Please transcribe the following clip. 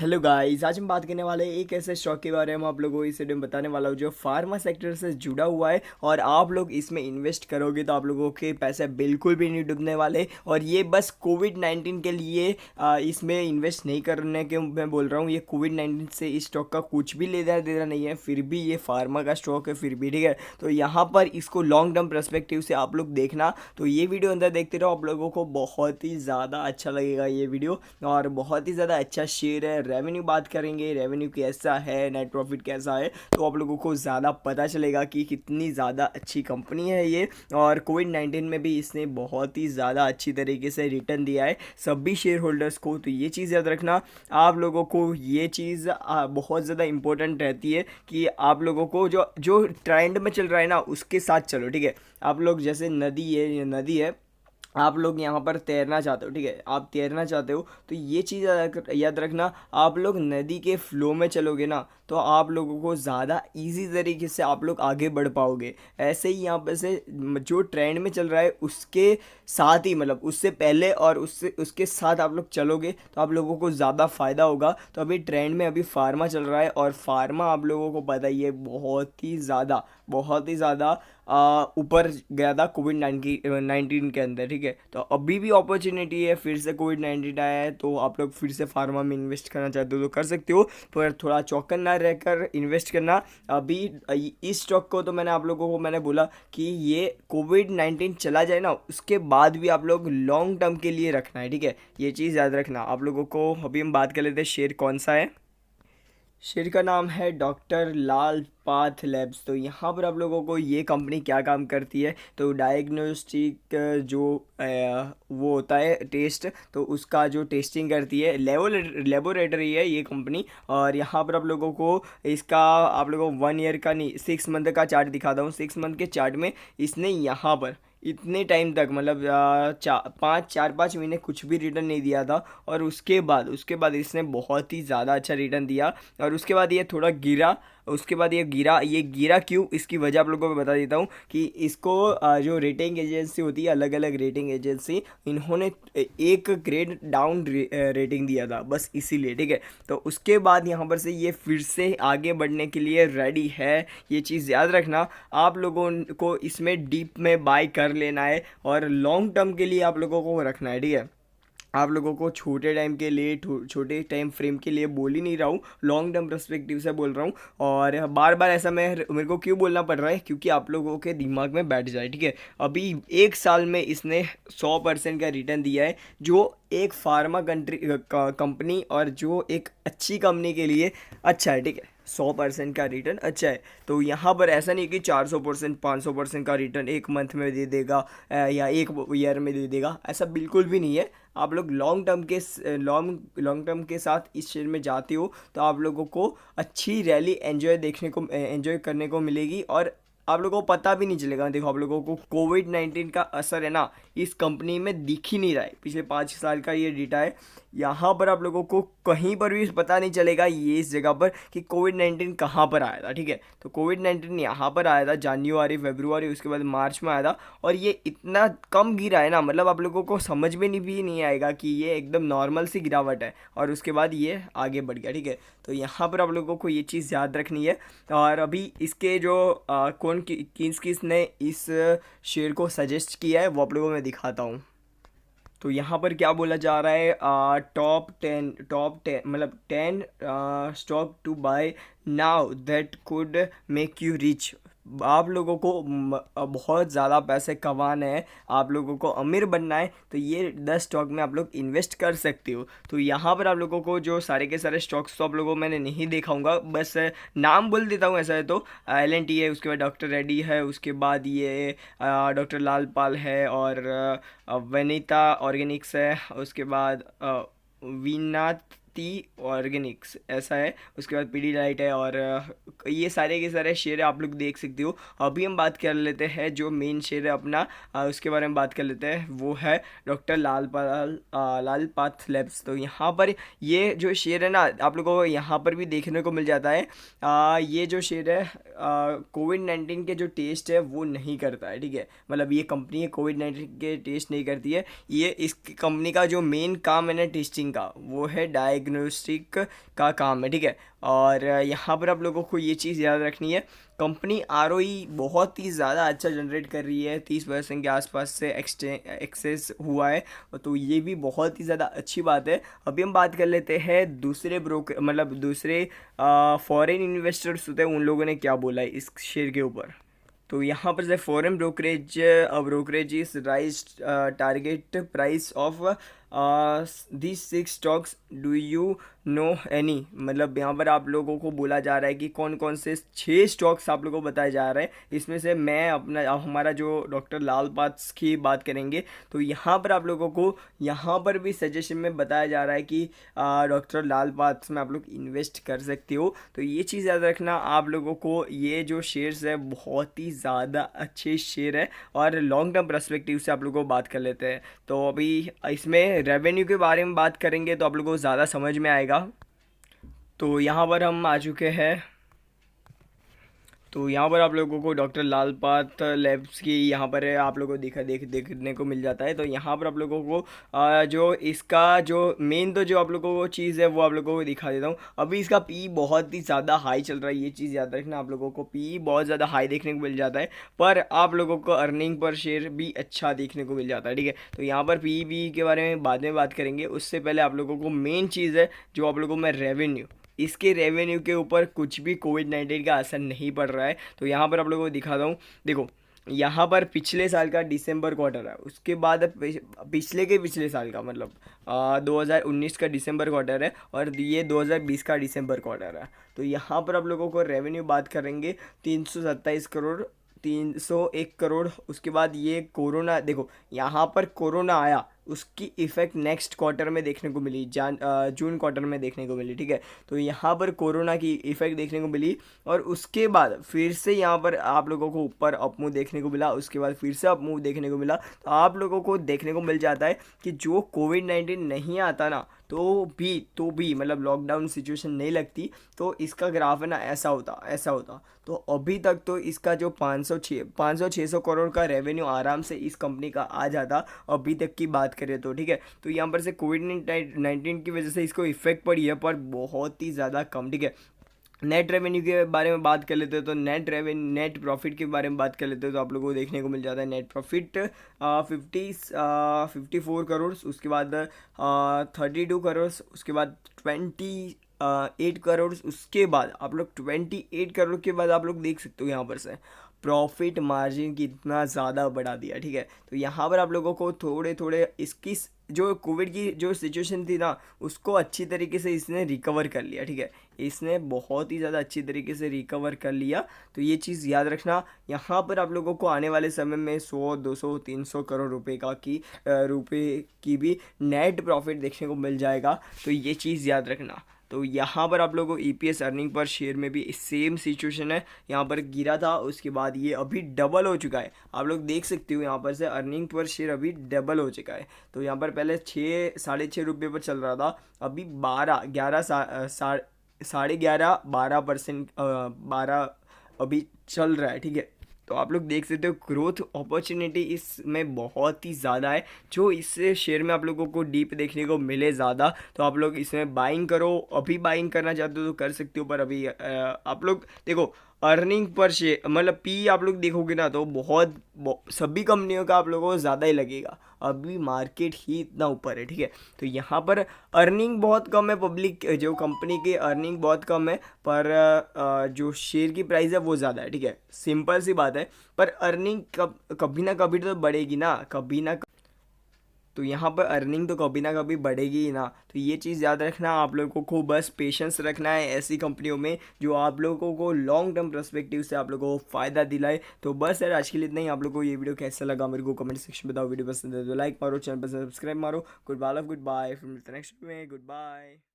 Hello guys, आज हम बात करने वाले हैं एक ऐसे स्टॉक के बारे में। आप लोगों को इस वीडियो में बताने वाला हूँ जो फार्मा सेक्टर से जुड़ा हुआ है और आप लोग इसमें इन्वेस्ट करोगे तो आप लोगों के पैसे बिल्कुल भी नहीं डूबने वाले। और ये बस कोविड-19 के लिए इसमें इन्वेस्ट नहीं करने के मैं बोल रहा हूँ। ये कोविड-19 से इस स्टॉक का कुछ भी लेना देना नहीं है, फिर भी ये फार्मा का स्टॉक है फिर भी, ठीक है। तो यहाँ पर इसको लॉन्ग टर्म परस्पेक्टिव से आप लोग देखना, तो ये वीडियो अंदर देखते रहो, आप लोगों को बहुत ही ज़्यादा अच्छा लगेगा ये वीडियो। और बहुत ही ज़्यादा अच्छा शेयर है। रेवेन्यू बात करेंगे, रेवेन्यू कैसा है, नेट प्रॉफिट कैसा है, तो आप लोगों को ज़्यादा पता चलेगा कि कितनी ज़्यादा अच्छी कंपनी है ये। और कोविड-19 में भी इसने बहुत ही ज़्यादा अच्छी तरीके से रिटर्न दिया है सभी शेयर होल्डर्स को। तो ये चीज़ याद रखना, आप लोगों को ये चीज़ बहुत ज़्यादा इंपॉर्टेंट रहती है कि आप लोगों को जो जो ट्रेंड में चल रहा है ना उसके साथ चलो, ठीक है। आप लोग जैसे नदी है, ये नदी है, आप लोग यहाँ पर तैरना चाहते हो, ठीक है, आप तैरना चाहते हो तो ये चीज़ याद रखना, आप लोग नदी के फ्लो में चलोगे ना तो आप लोगों को ज़्यादा इजी तरीके से आप लोग आगे बढ़ पाओगे। ऐसे ही यहाँ पर से जो ट्रेंड में चल रहा है उसके साथ ही, मतलब उससे पहले और उससे उसके साथ आप लोग चलोगे तो आप लोगों को ज़्यादा फ़ायदा होगा। तो अभी ट्रेंड में अभी फार्मा चल रहा है और फार्मा आप लोगों को पता ही है बहुत ही ज़्यादा ऊपर गया था कोविड-19 के अंदर, ठीक है। तो अभी भी अपॉर्चुनिटी है, फिर से कोविड-19 आया है तो आप लोग फिर से फार्मा में इन्वेस्ट करना चाहते हो तो कर सकते हो, पर थोड़ा चौकन्ना रहकर इन्वेस्ट करना। अभी इस स्टॉक को तो मैंने आप लोगों को मैंने बोला कि ये कोविड-19 चला जाए ना उसके बाद भी आप लोग लॉन्ग टर्म के लिए रखना है, ठीक है। ये चीज़ याद रखना आप लोगों को। अभी हम बात कर लेते हैं शेयर कौन सा है। शेर का नाम है डॉक्टर लाल पाथ लैब्स। तो यहाँ पर आप लोगों को ये कंपनी क्या काम करती है, तो डायग्नोस्टिक जो वो होता है टेस्ट, तो उसका जो टेस्टिंग करती है, लेबोरेटरी है ये कंपनी। और यहाँ पर आप लोगों को इसका आप लोगों को 1 ईयर का नहीं 6 मंथ का चार्ट दिखाता हूँ। 6 मंथ के चार्ट में इसने यहाँ पर इतने टाइम तक मतलब 4-5 महीने कुछ भी रिटर्न नहीं दिया था, और उसके बाद इसने बहुत ही ज़्यादा अच्छा रिटर्न दिया। और उसके बाद ये थोड़ा गिरा, उसके बाद ये गिरा क्यों, इसकी वजह आप लोगों को बता देता हूँ कि इसको जो रेटिंग एजेंसी होती है, अलग अलग रेटिंग एजेंसी, इन्होंने एक ग्रेड डाउन रेटिंग दिया था बस इसीलिए, ठीक है। तो उसके बाद यहाँ पर से ये फिर से आगे बढ़ने के लिए रेडी है। ये चीज़ याद रखना, आप लोगों को इसमें डीप में बाय कर लेना है और लॉन्ग टर्म के लिए आप लोगों को रखना है, ठीक है। आप लोगों को छोटे टाइम के लिए छोटे टाइम फ्रेम के लिए बोल ही नहीं रहा हूँ, लॉन्ग टर्म पर्सपेक्टिव से बोल रहा हूँ। और बार बार ऐसा मेरे को क्यों बोलना पड़ रहा है, क्योंकि आप लोगों के दिमाग में बैठ जाए, ठीक है। अभी 1 साल में इसने 100% का रिटर्न दिया है, जो एक फार्मा कंपनी और जो एक अच्छी कंपनी के लिए अच्छा है, ठीक है। 100% का रिटर्न अच्छा है। तो यहाँ पर ऐसा नहीं कि 400% 500% का रिटर्न एक मंथ में दे देगा या एक ईयर में दे देगा, ऐसा बिल्कुल भी नहीं है। आप लोग लॉन्ग टर्म के साथ इस शेयर में जाते हो तो आप लोगों को अच्छी रैली एंजॉय करने को मिलेगी और आप लोगों को पता भी नहीं चलेगा। देखो, आप लोगों को कोविड-19 का असर है ना इस कंपनी में दिख ही नहीं रहा है। पिछले 5 साल का ये डेटा है, यहाँ पर आप लोगों को कहीं पर भी पता नहीं चलेगा ये इस जगह पर कि कोविड-19 कहाँ पर आया था, ठीक है। तो कोविड-19 यहाँ पर आया था जनवरी फरवरी, उसके बाद मार्च में आया था, और ये इतना कम गिरा है ना, मतलब आप लोगों को समझ में नहीं आएगा कि ये एकदम नॉर्मल सी गिरावट है, और उसके बाद ये आगे बढ़ गया, ठीक है। तो यहाँ पर आप लोगों को ये चीज़ याद रखनी है। और अभी इसके जो किस ने इस शेयर को सजेस्ट किया है वो आप लोगों को मैं दिखाता हूँ। तो यहाँ पर क्या बोला जा रहा है, टॉप 10 मतलब 10 stock to buy now that could make you rich. आप लोगों को बहुत ज़्यादा पैसे कमाने हैं, आप लोगों को अमीर बनना है, तो ये 10 स्टॉक में आप लोग इन्वेस्ट कर सकते हो। तो यहाँ पर आप लोगों को जो सारे के सारे स्टॉक्स तो आप लोगों को मैंने नहीं दिखाऊंगा, बस नाम बोल देता हूँ। ऐसा है तो L&T है, उसके बाद डॉक्टर रेड्डी है, उसके बाद ये डॉक्टर लाल पाल है, और वनिता ऑर्गेनिक्स है, उसके बाद विनाती ऑर्गेनिक्स ऐसा है, उसके बाद पीडीलाइट है, और ये सारे के सारे शेयर आप लोग देख सकते हो। अभी हम बात कर लेते हैं जो मेन शेयर है अपना, उसके बारे में बात कर लेते हैं, वो है डॉक्टर लाल पाथ लैब्स। तो यहाँ पर ये जो शेयर है ना आप लोगों को यहाँ पर भी देखने को मिल जाता है। ये जो शेयर है कोविड-19 के जो टेस्ट है वो नहीं करता है, ठीक है। मतलब ये कंपनी है कोविड-19 के टेस्ट नहीं करती है। ये इस कंपनी का जो मेन काम है ना टेस्टिंग का, वो है डायग्नोस्टिक का काम है, ठीक है। और यहाँ पर आप लोगों को ये चीज़ याद रखनी है, कंपनी आरओई बहुत ही ज़्यादा अच्छा जनरेट कर रही है, 30% के आसपास से एक्सेस हुआ है, तो ये भी बहुत ही ज़्यादा अच्छी बात है। अभी हम बात कर लेते हैं दूसरे ब्रोकर, मतलब दूसरे फॉरेन इन्वेस्टर्स होते हैं, उन लोगों ने क्या बोला है इस शेयर के ऊपर। तो यहाँ पर से foreign brokerage is rise target price of this 6 stocks, do you know any, मतलब यहाँ पर आप लोगों को बोला जा रहा है कि कौन कौन से 6 स्टॉक्स आप लोगों को बताए जा रहे हैं। इसमें से मैं अपना हमारा जो डॉक्टर लाल पाथ्स की बात करेंगे, तो यहाँ पर आप लोगों को यहाँ पर भी सजेशन में बताया जा रहा है कि डॉक्टर लाल पाथ्स में आप लोग इन्वेस्ट कर सकते हो। तो ये चीज़ याद रखना आप लोगों को, ये जो शेयर्स है बहुत ही ज़्यादा अच्छे शेयर है और लॉन्ग टर्म पर्सपेक्टिव से आप लोगों को बात कर लेते हैं। तो अभी इसमें रेवेन्यू के बारे में बात करेंगे तो आप लोगों को ज़्यादा समझ में आएगा। तो यहाँ पर हम आ चुके हैं, तो यहाँ पर आप लोगों को डॉक्टर लाल पाथ लैब्स की यहाँ पर आप लोगों को देखने को मिल जाता है। तो यहाँ पर आप लोगों को जो इसका जो मेन तो जो आप लोगों को चीज़ है वो आप लोगों को दिखा देता हूँ। अभी इसका पी बहुत ही ज़्यादा हाई चल रहा है, ये चीज़ याद रखना, आप लोगों को पी बहुत ज़्यादा हाई देखने को मिल जाता है, पर आप लोगों को अर्निंग पर शेयर भी अच्छा देखने को मिल जाता है, ठीक है। तो यहाँ पर पी बी के बारे में बाद में बात करेंगे, उससे पहले आप लोगों को मेन चीज़ है जो आप लोगों में रेवेन्यू, इसके रेवेन्यू के ऊपर कुछ भी कोविड-19 का असर नहीं पड़ रहा है। तो यहाँ पर आप लोगों को दिखाता हूँ, देखो यहाँ पर पिछले साल का दिसंबर क्वार्टर है, उसके बाद पिछले साल का मतलब 2019 का दिसंबर क्वार्टर है और ये 2020 का दिसंबर क्वार्टर है। तो यहाँ पर आप लोगों को रेवेन्यू बात करेंगे 327 करोड़, 301 करोड़। उसके बाद ये कोरोना, देखो यहाँ पर कोरोना आया, उसकी इफ़ेक्ट नेक्स्ट क्वार्टर में देखने को मिली, जून क्वार्टर में देखने को मिली, ठीक है। तो यहाँ पर कोरोना की इफ़ेक्ट देखने को मिली और उसके बाद फिर से यहाँ पर आप लोगों को ऊपर अप मूव देखने को मिला, उसके बाद फिर से अप मूव देखने को मिला। तो आप लोगों को देखने को मिल जाता है कि जो कोविड-19 नहीं आता ना, तो भी मतलब लॉकडाउन सिचुएशन नहीं लगती, तो इसका ग्राफ है ना ऐसा होता। तो अभी तक तो इसका जो 500-600 करोड़ का रेवेन्यू आराम से इस कंपनी का आ जाता, अभी तक की बात करें तो, ठीक है। तो यहाँ पर से कोविड-19 की वजह से इसको इफेक्ट पड़ी है, पर बहुत ही ज़्यादा कम, ठीक है। नेट रेवेन्यू के बारे में बात कर लेते हो तो नेट प्रॉफिट के बारे में बात कर लेते हो तो आप लोगों को देखने को मिल जाता है नेट प्रॉफिट 54 करोड़, उसके बाद 32 करोड़, उसके बाद 8 करोड़, उसके बाद आप लोग 28 करोड़ के बाद आप लोग देख सकते हो यहाँ पर से प्रॉफिट मार्जिन कितना ज़्यादा बढ़ा दिया, ठीक है। तो यहाँ पर आप लोगों को थोड़े थोड़े इसकी जो कोविड की जो सिचुएशन थी ना, उसको अच्छी तरीके से इसने रिकवर कर लिया, ठीक है। इसने बहुत ही ज़्यादा अच्छी तरीके से रिकवर कर लिया। तो ये चीज़ याद रखना, यहाँ पर आप लोगों को आने वाले समय में 100, 200, 300 करोड़ रुपए की भी नेट प्रॉफिट देखने को मिल जाएगा। तो ये चीज़ याद रखना। तो यहाँ पर आप लोगों को ईपीएस अर्निंग पर शेयर में भी सेम सिचुएशन है, यहाँ पर गिरा था, उसके बाद ये अभी डबल हो चुका है। आप लोग देख सकते हो यहाँ पर से अर्निंग पर शेयर अभी डबल हो चुका है। तो यहाँ पर पहले 6-6.5 रुपये पर चल रहा था, अभी 12% 12 अभी चल रहा है, ठीक है। तो आप लोग देख सकते हो ग्रोथ अपॉर्चुनिटी इसमें बहुत ही ज़्यादा है, जो इस शेयर में आप लोगों को डीप देखने को मिले ज़्यादा। तो आप लोग इसमें बाइंग करो, अभी बाइंग करना चाहते हो तो कर सकते हो, पर अभी आप लोग देखो अर्निंग पर शेयर मतलब पी आप लोग देखोगे ना तो सभी कंपनियों का आप लोगों को ज़्यादा ही लगेगा, अभी मार्केट ही इतना ऊपर है, ठीक है। तो यहाँ पर अर्निंग बहुत कम है, पब्लिक जो कंपनी की अर्निंग बहुत कम है, पर जो शेयर की प्राइस है वो ज़्यादा है, ठीक है। सिंपल सी बात है, पर अर्निंग कभी ना कभी तो बढ़ेगी ना, कभी ना। तो यहाँ पर अर्निंग तो कभी ना कभी बढ़ेगी ही ना। तो ये चीज़ याद रखना, आप लोगों को बस पेशेंस रखना है ऐसी कंपनियों में जो आप लोगों को लॉन्ग टर्म पर्सपेक्टिव से आप लोगों को फ़ायदा दिलाए। तो बस यार आज के लिए इतना ही। आप लोगों को ये वीडियो कैसा लगा मेरे को कमेंट सेक्शन में बताओ। वीडियो पसंद है तो लाइक मारो, चैनल पर सब्सक्राइब मारो। गुड बाय, फिर मिलते हैं नेक्स्ट में। Good bye.